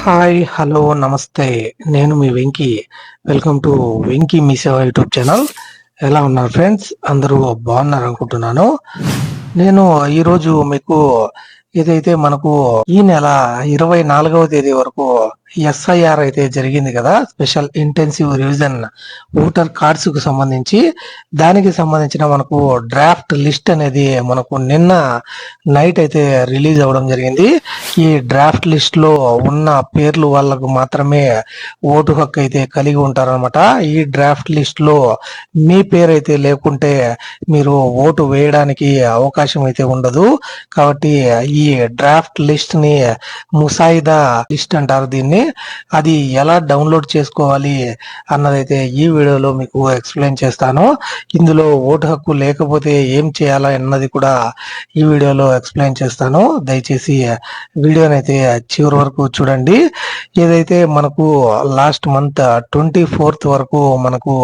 Hi, hello, నమస్తే. నేను మీ Venky. Welcome to Venky మీ సేవ యూట్యూబ్ ఛానల్. ఎలా ఉన్నారు ఫ్రెండ్స్? అందరూ బాగున్నారు అనుకుంటున్నాను. నేను ఈరోజు మీకు ఏదైతే మనకు ఈ నెల 24వ తేదీ వరకు ఎస్ఐఆర్ అయితే జరిగింది కదా, special intensive revision voter cards కు సంబంధించి, దానికి సంబంధించిన మనకు డ్రాఫ్ట్ లిస్ట్ అనేది మనకు నిన్న నైట్ అయితే రిలీజ్ అవ్వడం జరిగింది. ఈ డ్రాఫ్ట్ లిస్ట్ లో ఉన్న పేర్లు వాళ్ళకు మాత్రమే ఓటు హక్కు అయితే కలిగి ఉంటారనమాట. ఈ డ్రాఫ్ట్ లిస్ట్ లో మీ పేరు అయితే లేకుంటే మీరు ఓటు వేయడానికి అవకాశం అయితే ఉండదు. కాబట్టి ఈ డ్రాఫ్ట్ లిస్ట్ ని ముసాయిదా లిస్ట్ అంటారు దీన్ని. అది ఎలా డౌన్లోడ్ చేసుకోవాలి అన్నదైతే ఈ వీడియోలో మీకు ఎక్స్ప్లెయిన్ చేస్తాను. ఇందులో ఓటు హక్కు లేకపోతే ఏం చేయాలా అన్నది కూడా ఈ వీడియోలో ఎక్స్ప్లెయిన్ చేస్తాను. దయచేసి వీడియోని అయితే చివరి వరకు చూడండి. ఏదైతే మనకు లాస్ట్ మంత్ 24th వరకు మనకు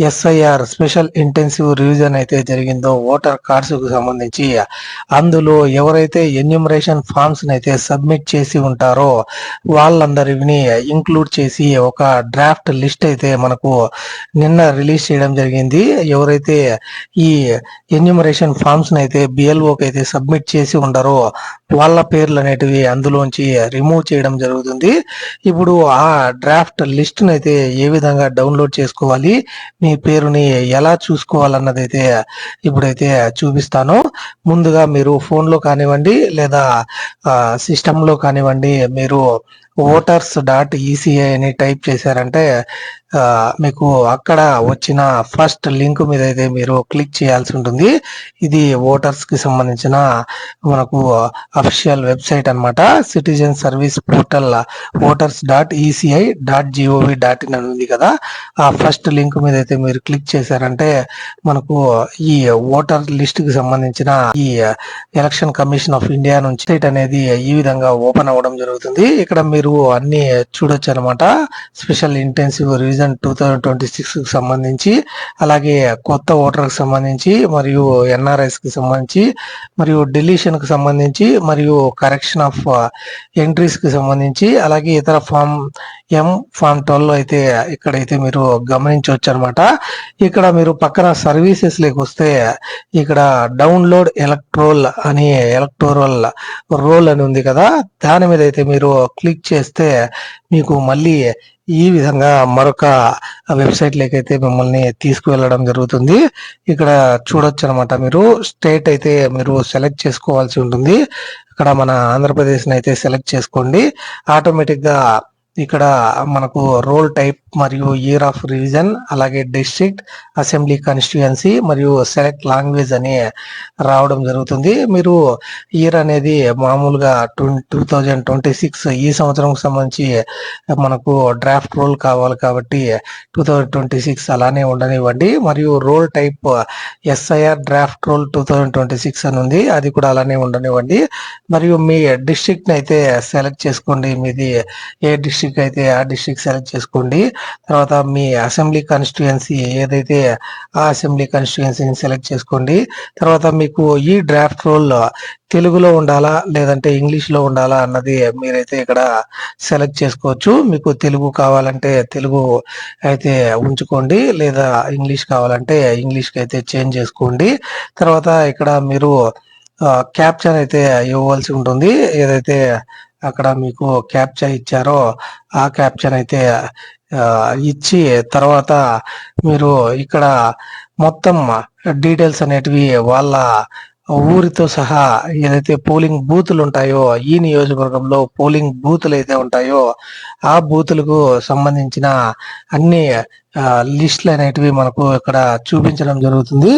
ఎస్ఐఆర్ స్పెషల్ ఇంటెన్సివ్ రివిజన్ అయితే జరిగిందో ఓటర్ కార్డ్స్ కు సంబంధించి, అందులో ఎవరైతే ఎన్యూమరేషన్ ఫామ్స్ అయితే సబ్మిట్ చేసి ఉంటారో వాళ్ళందరిని ఇంక్లూడ్ చేసి ఒక డ్రాఫ్ట్ లిస్ట్ అయితే మనకు నిన్న రిలీజ్ చేయడం జరిగింది. ఎవరైతే ఈ ఎన్యూమరేషన్ ఫామ్స్ అయితే బిఎల్ఓకి అయితే సబ్మిట్ చేసి ఉండరో వాళ్ళ పేర్లు అనేటివి అందులోంచి రిమూవ్ చేయడం జరుగుతుంది. ఇప్పుడు ఆ డ్రాఫ్ట్ లిస్ట్ అయితే ఏ విధంగా డౌన్లోడ్ చేసుకోవాలి, మీ పేరుని ఎలా చూసుకోవాలన్నదైతే ఇప్పుడైతే చూపిస్తాను. ముందుగా మీరు ఫోన్ లో కానివ్వండి లేదా సిస్టమ్ లో కానివ్వండి, మీరు voters.eci అని టైప్ చేశారంటే మీకు అక్కడ వచ్చిన ఫస్ట్ లింక్ మీద అయితే మీరు క్లిక్ చేయాల్సి ఉంటుంది. ఇది ఓటర్స్ కి సంబంధించిన మనకు అఫీషియల్ వెబ్సైట్ అన్నమాట. సిటిజన్ సర్వీస్ పోర్టల్ voters.eci.gov.in అని ఉంది కదా, ఆ ఫస్ట్ లింక్ మీద అయితే మీరు క్లిక్ చేశారంటే మనకు ఈ ఓటర్ లిస్ట్ కి సంబంధించిన ఈ ఎలక్షన్ కమిషన్ ఆఫ్ ఇండియా నుంచి సైట్ అనేది ఈ విధంగా ఓపెన్ అవ్వడం జరుగుతుంది. ఇక్కడ మీరు అన్ని చూడొచ్చు అనమాట. స్పెషల్ ఇంటెన్సివ్ రివిజన్ 2026 కి సంబంధించి, అలాగే కొత్త ఓటర్ కి సంబంధించి, మరియు ఎన్ఆర్ఐస్ కి సంబంధించి, మరియు డిలీషన్ కి సంబంధించి, మరియు కరెక్షన్ ఆఫ్ ఎంట్రీస్ కి సంబంధించి, అలాగే ఇతర ఫామ్ 12 అయితే ఇక్కడైతే మీరు గమనించవచ్చు అనమాట. ఇక్కడ మీరు పక్కన సర్వీసెస్ లేక వస్తే ఇక్కడ డౌన్లోడ్ ఎలక్టోరల్ రోల్ అని ఉంది కదా, దాని మీద అయితే మీరు క్లిక్ చేస్తే మీకు మళ్ళీ ఈ విధంగా మరొక వెబ్సైట్ లేకైతే మిమ్మల్ని తీసుకువెళ్ళడం జరుగుతుంది. ఇక్కడ చూడొచ్చు అనమాట. మీరు స్టేట్ అయితే మీరు సెలెక్ట్ చేసుకోవాల్సి ఉంటుంది. ఇక్కడ మన ఆంధ్రప్రదేశ్ అయితే సెలెక్ట్ చేసుకోండి. ఆటోమేటిక్ గా ఇక్కడ మనకు రోల్ టైప్ మరియు ఇయర్ ఆఫ్ రివిజన్, అలాగే డిస్ట్రిక్ట్, అసెంబ్లీ కాన్స్టిట్యుయెన్సీ మరియు సెలెక్ట్ లాంగ్వేజ్ అని రావడం జరుగుతుంది. మీరు ఇయర్ అనేది మామూలుగా 2026 ఈ సంవత్సరం సంబంధించి మనకు డ్రాఫ్ట్ రోల్ కావాలి కాబట్టి 2026 అలానే ఉండనివ్వండి. మరియు roll type SIR draft roll 2026 అని ఉంది, అది కూడా అలానే ఉండనివ్వండి. మరియు మీ డిస్ట్రిక్ట్ అయితే సెలెక్ట్ చేసుకోండి. మీది ఏ డిస్ట్రిక్ట్ అయితే ఆ డిస్ట్రిక్ట్ సెలెక్ట్ చేసుకోండి. తర్వాత మీ అసెంబ్లీ కాన్స్టిట్యుయెన్సీ ఏదైతే ఆ అసెంబ్లీ కాన్స్టిట్యుయెన్సీని సెలెక్ట్ చేసుకోండి. తర్వాత మీకు ఈ డ్రాఫ్ట్ రోల్ తెలుగులో ఉండాలా లేదంటే ఇంగ్లీష్ లో ఉండాలా అన్నది మీరైతే ఇక్కడ సెలెక్ట్ చేసుకోవచ్చు. మీకు తెలుగు కావాలంటే తెలుగు అయితే ఉంచుకోండి, లేదా ఇంగ్లీష్ కావాలంటే ఇంగ్లీష్ కి అయితే చేంజ్ చేసుకోండి. తర్వాత ఇక్కడ మీరు క్యాప్చర్ అయితే ఇవ్వవలసి ఉంటుంది. ఏదైతే అక్కడ మీకు క్యాప్చర్ ఇచ్చారో ఆ క్యాప్చర్ అయితే ఇచ్చి, తర్వాత మీరు ఇక్కడ మొత్తం డీటెయిల్స్ అనేటివి వాళ్ళ ఊరితో సహా ఏదైతే పోలింగ్ బూతులు ఉంటాయో, ఈ నియోజకవర్గంలో పోలింగ్ బూతులు అయితే ఉంటాయో ఆ బూతులకు సంబంధించిన అన్ని లిస్టులు అనేటివి మనకు ఇక్కడ చూపించడం జరుగుతుంది.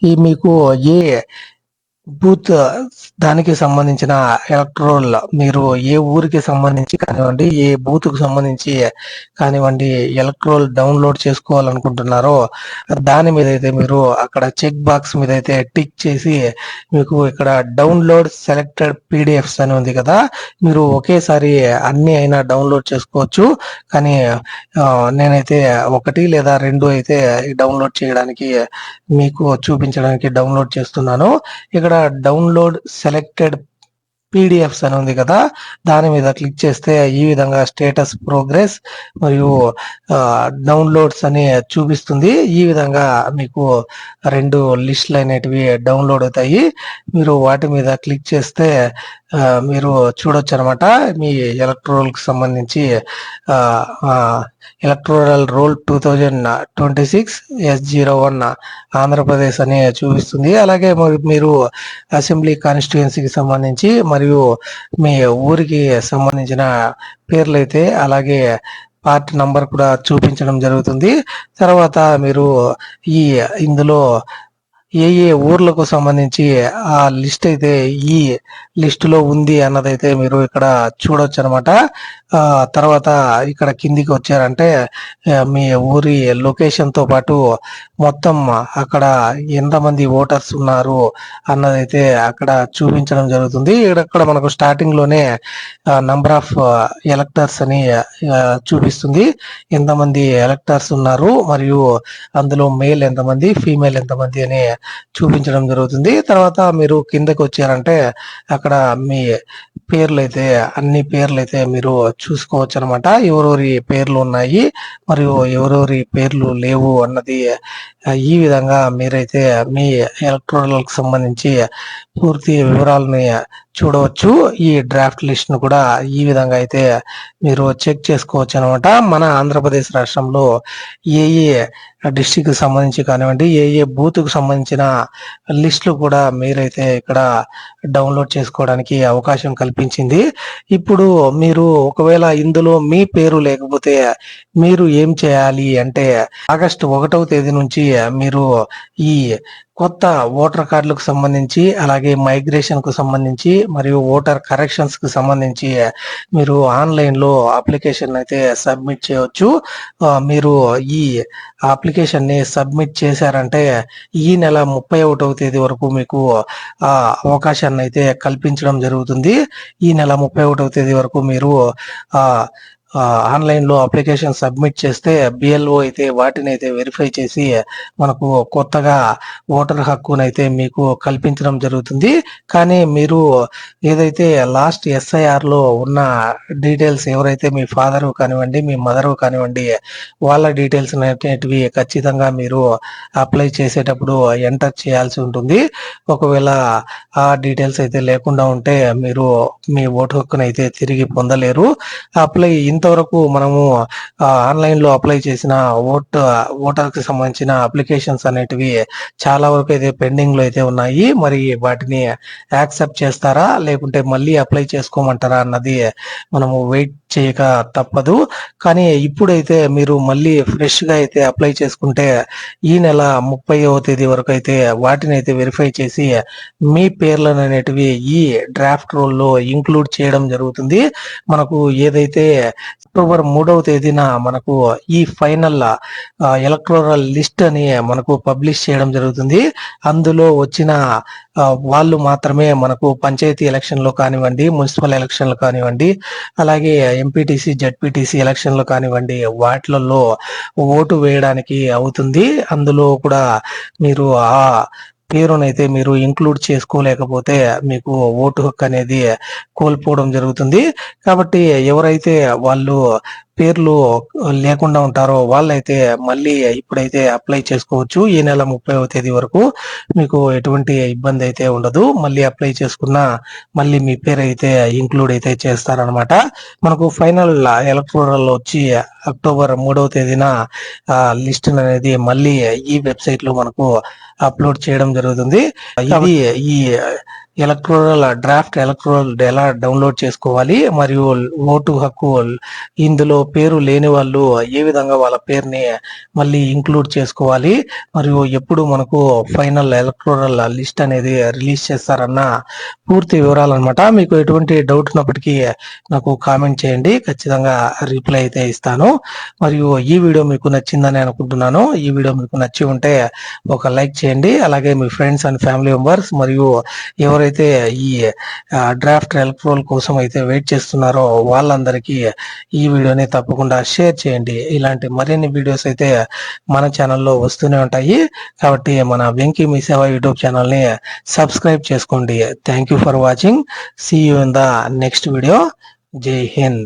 ఈ మీకు ఏ బూత్ దానికి సంబంధించిన ఎలక్ట్రోల్, మీరు ఏ ఊరికి సంబంధించి కానివ్వండి, ఏ బూత్ కు సంబంధించి కానివ్వండి ఎలక్ట్రోల్ డౌన్లోడ్ చేసుకోవాలనుకుంటున్నారో దాని మీద అయితే మీరు అక్కడ చెక్ బాక్స్ మీద అయితే టిక్ చేసి, మీకు ఇక్కడ డౌన్లోడ్ సెలెక్టెడ్ పీడిఎఫ్స్ అని ఉంది కదా, మీరు ఒకేసారి అన్ని అయినా డౌన్లోడ్ చేసుకోవచ్చు. కానీ నేనైతే 1 లేదా 2 అయితే డౌన్లోడ్ చేయడానికి మీకు చూపించడానికి డౌన్లోడ్ చేస్తున్నాను. ఇక్కడ డౌన్లోడ్ సెలెక్టెడ్ పీడిఎఫ్స్ అని ఉంది కదా, దాని మీద క్లిక్ చేస్తే ఈ విధంగా స్టేటస్, ప్రోగ్రెస్ మరియు డౌన్లోడ్స్ అని చూపిస్తుంది. ఈ విధంగా మీకు 2 లిస్టులు అనేటివి డౌన్లోడ్ అవుతాయి. మీరు వాటి మీద క్లిక్ చేస్తే మీరు చూడొచ్చు అనమాట. మీ ఎలక్ట్రోల్ కి సంబంధించి ఎలక్ట్రోరల్ రోల్ 2026 S01 ఆంధ్రప్రదేశ్ అని చూపిస్తుంది. అలాగే మీరు అసెంబ్లీ కాన్స్టిట్యుయెన్సీకి సంబంధించి మరియు మీ ఊరికి సంబంధించిన పేర్లు అయితే అలాగే పార్ట్ నంబర్ కూడా చూపించడం జరుగుతుంది. తర్వాత మీరు ఇందులో ఏ ఏ ఊర్లకు సంబంధించి ఆ లిస్ట్ అయితే ఈ లిస్ట్ లో ఉంది అన్నదైతే మీరు ఇక్కడ చూడొచ్చు అనమాట. తర్వాత ఇక్కడ కిందికి వచ్చారంటే మీ ఊరి లొకేషన్ తో పాటు మొత్తం అక్కడ ఎంతమంది ఓటర్స్ ఉన్నారు అన్నదైతే అక్కడ చూపించడం జరుగుతుంది. ఇక్కడ మనకు స్టార్టింగ్ లోనే నంబర్ ఆఫ్ ఎలక్టర్స్ అని చూపిస్తుంది. ఎంతమంది ఎలక్టర్స్ ఉన్నారు మరియు అందులో మేల్ ఎంతమంది, ఫీమేల్ ఎంతమంది అని చూపించడం జరుగుతుంది. తర్వాత మీరు కిందకి వచ్చారంటే అక్కడ మీ అన్ని పేర్లు అయితే మీరు చూసుకోవచ్చు అనమాట. ఎవరెవరి పేర్లు ఉన్నాయి మరియు ఎవరెవరి పేర్లు లేవు అన్నది ఈ విధంగా మీరైతే మీ ఎలక్ట్రోరల్ కి సంబంధించి పూర్తి వివరాలని చూడవచ్చు. ఈ డ్రాఫ్ట్ లిస్ట్ ను కూడా ఈ విధంగా అయితే మీరు చెక్ చేసుకోవచ్చు అనమాట. మన ఆంధ్రప్రదేశ్ రాష్ట్రంలో ఏ డిస్టిక్ కి సంబంధించి కానివ్వండి, ఏ బూత్ కు సంబంధించిన లిస్టులు కూడా మీరైతే ఇక్కడ డౌన్లోడ్ చేసుకోవడానికి అవకాశం కల్పించింది. ఇప్పుడు మీరు ఒకవేళ ఇందులో మీ పేరు లేకపోతే మీరు ఏం చేయాలి అంటే ఆగస్టు 1వ తేదీ నుంచి మీరు ఈ కొత్త ఓటర్ కార్డులకు సంబంధించి అలాగే మైగ్రేషన్ కు సంబంధించి మరియు ఓటర్ కరెక్షన్స్ కు సంబంధించి మీరు ఆన్లైన్ లో అప్లికేషన్ అయితే సబ్మిట్ చేయవచ్చు. మీరు ఈ అప్లికేషన్ ని సబ్మిట్ చేశారంటే ఈ నెల 31వ తేదీ వరకు మీకు అవకాశాన్ని అయితే కల్పించడం జరుగుతుంది. ఈ నెల 31వ తేదీ వరకు మీరు ఆన్లైన్ లో అప్లికేషన్ సబ్మిట్ చేస్తే బిఎల్ఓ అయితే వాటిని అయితే వెరిఫై చేసి మనకు కొత్తగా ఓటర్ హక్కునైతే మీకు కల్పించడం జరుగుతుంది. కానీ మీరు ఏదైతే లాస్ట్ ఎస్ఐఆర్ లో ఉన్న డీటెయిల్స్ ఎవరైతే మీ ఫాదర్ కానివ్వండి, మీ మదర్ కానివ్వండి, వాళ్ళ డీటెయిల్స్ అనేటివి ఖచ్చితంగా మీరు అప్లై చేసేటప్పుడు ఎంటర్ చేయాల్సి ఉంటుంది. ఒకవేళ ఆ డీటెయిల్స్ అయితే లేకుండా ఉంటే మీరు మీ ఓటు హక్కునైతే తిరిగి పొందలేరు. ఇంతవరకు మనము ఆన్లైన్ లో అప్లై చేసిన ఓటర్ కి సంబంధించిన అప్లికేషన్స్ అనేటివి చాలా వరకు అయితే పెండింగ్ లో అయితే ఉన్నాయి. మరి వాటిని యాక్సెప్ట్ చేస్తారా లేకుంటే మళ్ళీ అప్లై చేసుకోమంటారా అన్నది మనము వెయిట్ చేయక తప్పదు. కానీ ఇప్పుడైతే మీరు మళ్ళీ ఫ్రెష్ గా అయితే అప్లై చేసుకుంటే ఈ నెల 30వ తేదీ వరకు అయితే వాటిని అయితే వెరిఫై చేసి మీ పేర్లను అనేటివి ఈ డ్రాఫ్ట్ రోల్ లో ఇంక్లూడ్ చేయడం జరుగుతుంది. మనకు ఏదైతే అక్టోబర్ 3వ తేదీన మనకు ఈ ఫైనల్ ఎలక్టోరల్ లిస్ట్ అని మనకు పబ్లిష్ చేయడం జరుగుతుంది. అందులో వచ్చిన వాళ్ళు మాత్రమే మనకు పంచాయతీ ఎలక్షన్ లో కానివ్వండి, మున్సిపల్ ఎలక్షన్లు కానివ్వండి, అలాగే ఎంపీటీసీ, జడ్పీటీసీ ఎలక్షన్లు కానివ్వండి, వాటిలలో ఓటు వేయడానికి అవుతుంది. అందులో కూడా మీరు ఆ పేరునైతే మీరు ఇంక్లూడ్ చేసుకోలేకపోతే మీకు ఓటు హక్కు అనేది కోల్పోవడం జరుగుతుంది. కాబట్టి ఎవరైతే వాళ్ళు పేర్లు లేకుండా ఉంటారో వాళ్ళైతే మళ్ళీ ఇప్పుడైతే అప్లై చేసుకోవచ్చు. ఈ నెల 30వ తేదీ వరకు మీకు ఎటువంటి ఇబ్బంది అయితే ఉండదు. మళ్ళీ అప్లై చేసుకున్నా మళ్ళీ మీ పేరు అయితే ఇంక్లూడ్ అయితే చేస్తారనమాట. మనకు ఫైనల్ ఎలక్టోరల్ వచ్చి అక్టోబర్ 3వ తేదీన లిస్ట్ అనేది మళ్ళీ ఈ వెబ్సైట్ లో మనకు అప్లోడ్ చేయడం జరుగుతుంది. ఇది ఈ డ్రాఫ్ట్ ఎలక్టోరల్ ఎలా డౌన్లోడ్ చేసుకోవాలి మరియు ఓటు హక్కు ఇందులో పేరు లేని వాళ్ళు ఏ విధంగా వాళ్ళ పేరుని మళ్ళీ ఇంక్లూడ్ చేసుకోవాలి మరియు ఎప్పుడు మనకు ఫైనల్ ఎలక్టోరల్ లిస్ట్ అనేది రిలీజ్ చేస్తారన్న పూర్తి వివరాలు అనమాట. మీకు ఎటువంటి డౌట్ ఉన్నప్పటికీ నాకు కామెంట్ చేయండి, ఖచ్చితంగా రిప్లై అయితే ఇస్తాను. మరియు ఈ వీడియో మీకు నచ్చిందని అనుకుంటున్నాను. ఈ వీడియో మీకు నచ్చి ఉంటే ఒక లైక్ చేయండి. అలాగే మీ ఫ్రెండ్స్ అండ్ ఫ్యామిలీ మెంబర్స్ మరియు ఎవరైతే ఎవరైతే ఈ డ్రాఫ్ట్ ఎలక్ట్రోల్ కోసం అయితే వెయిట్ చేస్తున్నారో వాళ్ళందరికీ ఈ వీడియోని తప్పకుండా షేర్ చేయండి. ఇలాంటి మరిన్ని వీడియోస్ అయితే మన ఛానల్లో వస్తూనే ఉంటాయి. కాబట్టి మన వెంకీ మీ సేవ యూట్యూబ్ ఛానల్ని సబ్స్క్రైబ్ చేసుకోండి. Thank you for watching. See you in the next video. Jai Hind.